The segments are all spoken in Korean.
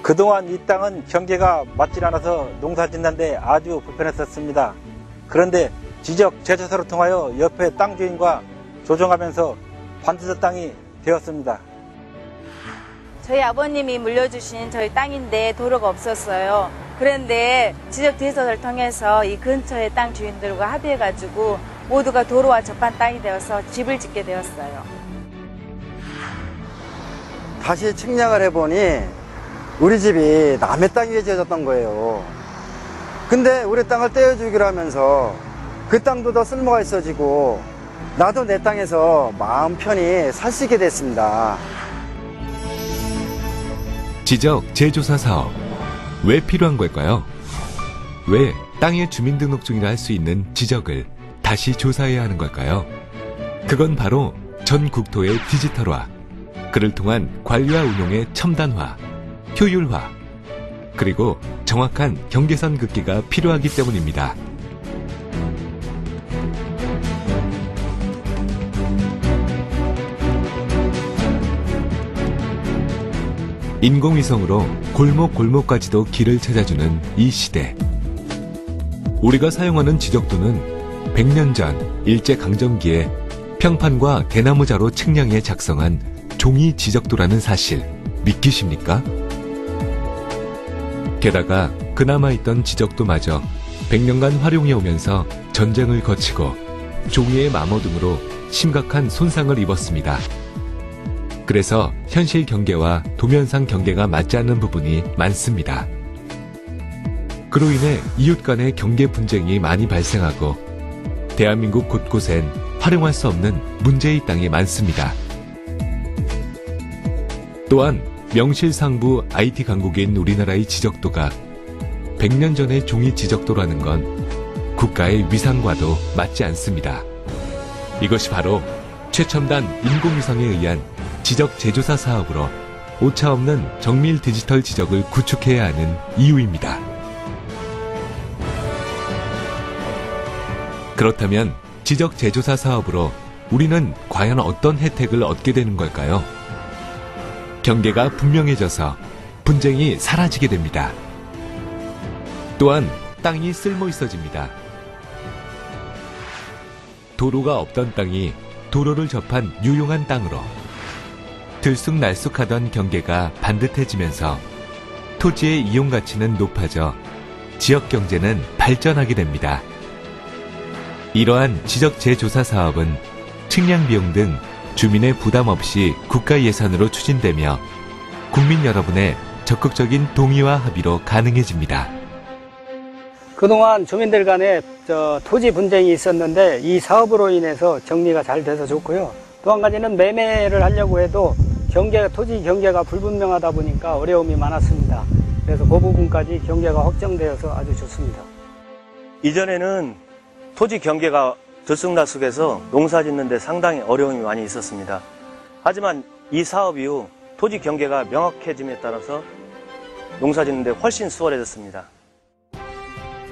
그동안 이 땅은 경계가 맞질 않아서 농사 짓는데 아주 불편했었습니다. 그런데 지적 제조사를 통하여 옆에 땅 주인과 조정하면서 반드시 땅이 되었습니다. 저희 아버님이 물려주신 저희 땅인데 도로가 없었어요. 그런데 지적 제조사를 통해서 이 근처의 땅 주인들과 합의해가지고 모두가 도로와 접한 땅이 되어서 집을 짓게 되었어요. 다시 측량을 해보니 우리 집이 남의 땅 위에 지어졌던 거예요. 근데 우리 땅을 떼어주기로 하면서 그 땅도 더 쓸모가 있어지고 나도 내 땅에서 마음 편히 살 수 있게 됐습니다. 지적 재조사 사업. 왜 필요한 걸까요? 왜 땅의 주민등록증이라 할 수 있는 지적을 다시 조사해야 하는 걸까요? 그건 바로 전 국토의 디지털화, 그를 통한 관리와 운용의 첨단화, 효율화, 그리고 정확한 경계선 긋기가 필요하기 때문입니다. 인공위성으로 골목골목까지도 길을 찾아주는 이 시대. 우리가 사용하는 지적도는 100년 전 일제강점기에 평판과 대나무자로 측량해 작성한 종이 지적도라는 사실 믿기십니까? 게다가 그나마 있던 지적도마저 100년간 활용해 오면서 전쟁을 거치고 종이의 마모 등으로 심각한 손상을 입었습니다. 그래서 현실 경계와 도면상 경계가 맞지 않는 부분이 많습니다. 그로 인해 이웃 간의 경계 분쟁이 많이 발생하고 대한민국 곳곳엔 활용할 수 없는 문제의 땅이 많습니다. 또한 명실상부 IT 강국인 우리나라의 지적도가 100년 전의 종이 지적도라는 건 국가의 위상과도 맞지 않습니다. 이것이 바로 최첨단 인공위성에 의한 지적 재조사 사업으로 오차없는 정밀 디지털 지적을 구축해야 하는 이유입니다. 그렇다면 지적 재조사 사업으로 우리는 과연 어떤 혜택을 얻게 되는 걸까요? 경계가 분명해져서 분쟁이 사라지게 됩니다. 또한 땅이 쓸모 있어집니다. 도로가 없던 땅이 도로를 접한 유용한 땅으로, 들쑥날쑥하던 경계가 반듯해지면서 토지의 이용 가치는 높아져 지역 경제는 발전하게 됩니다. 이러한 지적 재조사 사업은 측량 비용 등 주민의 부담 없이 국가 예산으로 추진되며 국민 여러분의 적극적인 동의와 합의로 가능해집니다. 그동안 주민들 간에 토지 분쟁이 있었는데 이 사업으로 인해서 정리가 잘 돼서 좋고요. 또 한 가지는 매매를 하려고 해도 토지 경계가 불분명하다 보니까 어려움이 많았습니다. 그래서 그 부분까지 경계가 확정되어서 아주 좋습니다. 이전에는 토지 경계가 들쑥날쑥해서 농사 짓는 데 상당히 어려움이 많이 있었습니다. 하지만 이 사업 이후 토지 경계가 명확해짐에 따라서 농사 짓는 데 훨씬 수월해졌습니다.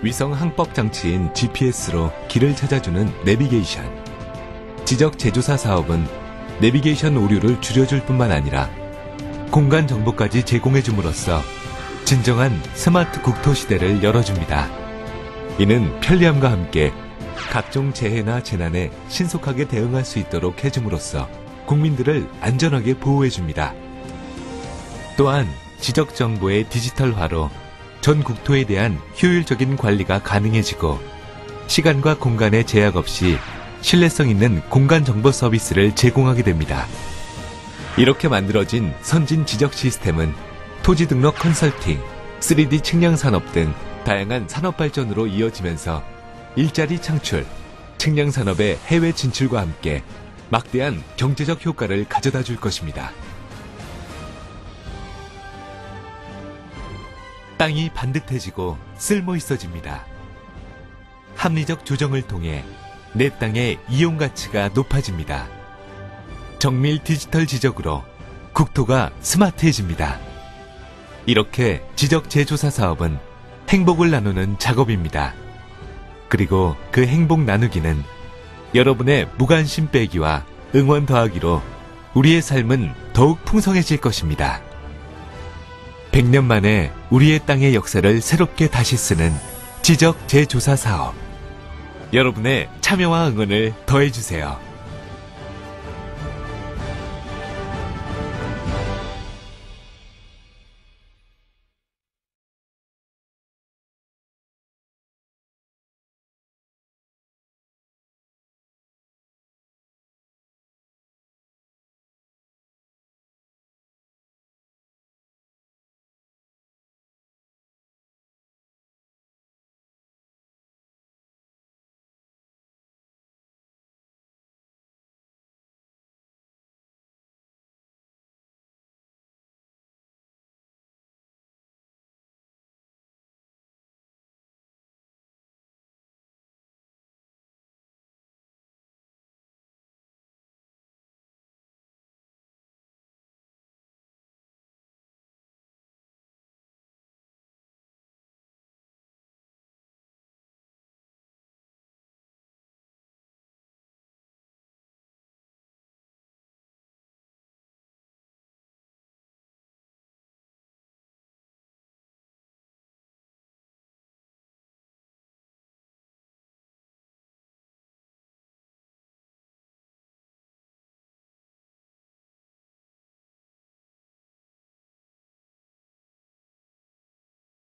위성 항법 장치인 GPS로 길을 찾아주는 내비게이션. 지적 재조사 사업은 내비게이션 오류를 줄여줄 뿐만 아니라 공간 정보까지 제공해줌으로써 진정한 스마트 국토 시대를 열어줍니다. 이는 편리함과 함께 각종 재해나 재난에 신속하게 대응할 수 있도록 해줌으로써 국민들을 안전하게 보호해줍니다. 또한 지적 정보의 디지털화로 전 국토에 대한 효율적인 관리가 가능해지고 시간과 공간의 제약 없이 신뢰성 있는 공간 정보 서비스를 제공하게 됩니다. 이렇게 만들어진 선진 지적 시스템은 토지 등록 컨설팅, 3D 측량 산업 등 다양한 산업 발전으로 이어지면서 일자리 창출, 측량 산업의 해외 진출과 함께 막대한 경제적 효과를 가져다 줄 것입니다. 땅이 반듯해지고 쓸모 있어집니다. 합리적 조정을 통해 내 땅의 이용 가치가 높아집니다. 정밀 디지털 지적으로 국토가 스마트해집니다. 이렇게 지적 재조사 사업은 행복을 나누는 작업입니다. 그리고 그 행복 나누기는 여러분의 무관심 빼기와 응원 더하기로 우리의 삶은 더욱 풍성해질 것입니다. 100년 만에 우리의 땅의 역사를 새롭게 다시 쓰는 지적 재조사 사업. 여러분의 참여와 응원을 더해주세요.